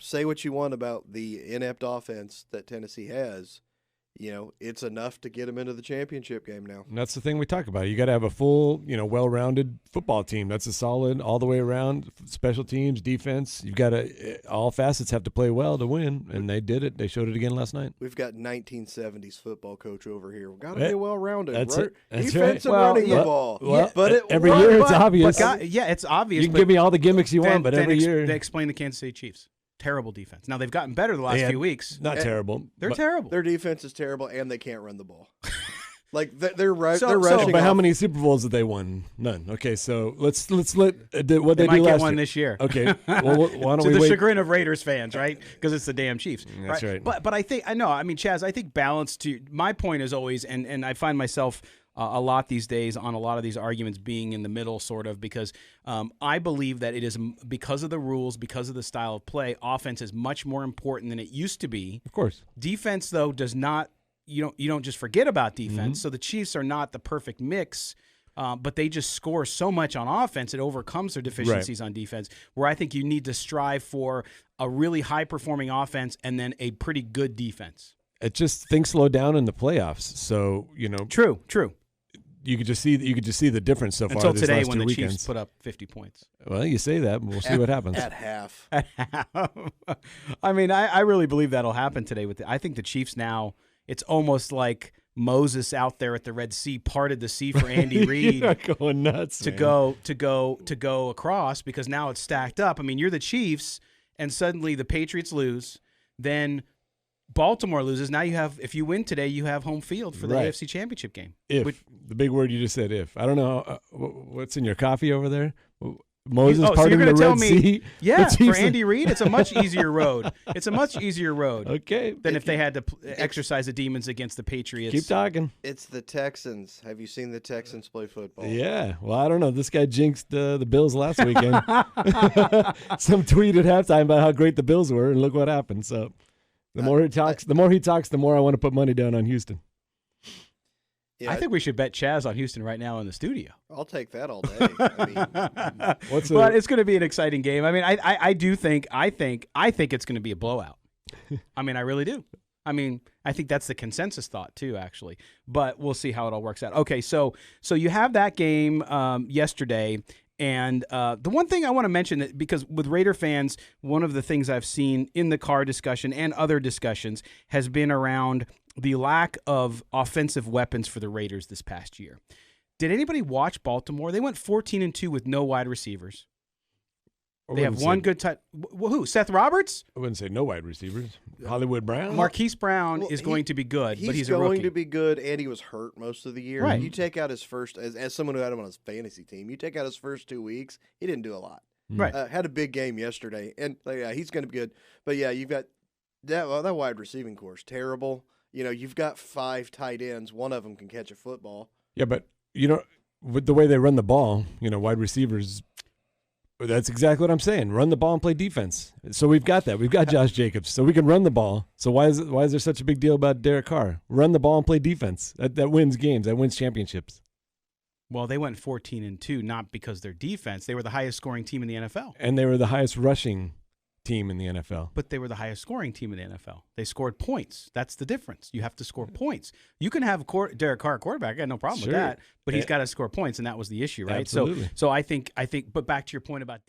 say what you want about the inept offense that Tennessee has. It's enough to get them into the championship game now. And that's the thing we talk about. You got to have a full, well-rounded football team. That's a solid all the way around. Special teams, defense. You've got to all facets have to play well to win, and they did it. They showed it again last night. We've got 1970s football coach over here. We've got to be well-rounded. That's Defense right. and running the ball. Well, but every year it's obvious. It's obvious. You can give me all the gimmicks you want, but every year they explain the Kansas City Chiefs. Terrible defense. Now, they've gotten better the last few weeks. Not terrible. They're terrible. Their defense is terrible, and they can't run the ball. They're rushing. But how many Super Bowls have they won? None. Okay, so let's let what they might do get last one year. this year. Okay, well, why don't to we the wait? chagrin of Raiders fans, right? Because it's the damn Chiefs. That's right. But I think Chaz, I think balance. My point is always, and I find myself a lot these days on a lot of these arguments being in the middle, sort of, because I believe that it is because of the rules, because of the style of play, offense is much more important than it used to be. Of course. Defense, though, does not. You don't just forget about defense. Mm-hmm. So the Chiefs are not the perfect mix, but they just score so much on offense it overcomes their deficiencies on defense. Where I think you need to strive for a really high performing offense and then a pretty good defense. It just things slow down in the playoffs. So True. You could just see the difference so far. Until these today, last when two the weekends. Chiefs put up 50 points. Well, you say that, but we'll see what happens. At half. I mean, I really believe that'll happen today. I think the Chiefs now. It's almost like Moses out there at the Red Sea parted the sea for Andy Reid. You're going nuts to go across because now it's stacked up. I mean, you're the Chiefs, and suddenly the Patriots lose, then Baltimore loses. Now if you win today, you have home field for the AFC Championship game. The big word you just said, if. I don't know what's in your coffee over there. Moses parting the Red Sea. Yeah, for Andy Reid, it's a much easier road. It's a much easier road. Okay. Than if they had to exercise the demons against the Patriots. Keep talking. It's the Texans. Have you seen the Texans play football? Yeah. Well, I don't know. This guy jinxed the Bills last weekend. Some tweet at halftime about how great the Bills were, and look what happened. So the more he talks, the more I want to put money down on Houston. Yeah, I think we should bet Chaz on Houston right now in the studio. I'll take that all day. But it's going to be an exciting game. I mean, I think it's going to be a blowout. I mean, I really do. I mean, I think that's the consensus thought too, actually. But we'll see how it all works out. Okay, so you have that game yesterday. And the one thing I want to mention, that because with Raider fans, one of the things I've seen in the car discussion and other discussions has been around the lack of offensive weapons for the Raiders this past year. Did anybody watch Baltimore? They went 14-2 with no wide receivers. They have one good tight. Who? Seth Roberts? I wouldn't say no wide receivers. Hollywood Brown? Marquise Brown is going to be good, but he's a rookie. He's going to be good, and he was hurt most of the year. Right. You take out his first, as someone who had him on his fantasy team, you take out his first 2 weeks, he didn't do a lot. Right. Had a big game yesterday, and he's going to be good. But, you've got that wide receiving core is terrible. You've got 5 tight ends. One of them can catch a football. Yeah, but, with the way they run the ball, wide receivers – that's exactly what I'm saying. Run the ball and play defense. So we've got that. We've got Josh Jacobs. So we can run the ball. So why is there such a big deal about Derek Carr? Run the ball and play defense. That wins games. That wins championships. Well, they went 14-2, not because their defense. They were the highest scoring team in the NFL. And they were the highest rushing team in the NFL. But they were the highest scoring team in the NFL. They scored points. That's the difference. You have to score points. You can have Derek Carr quarterback. I got no problem with that. But he's got to score points, and that was the issue, right? Absolutely. So I think. But back to your point about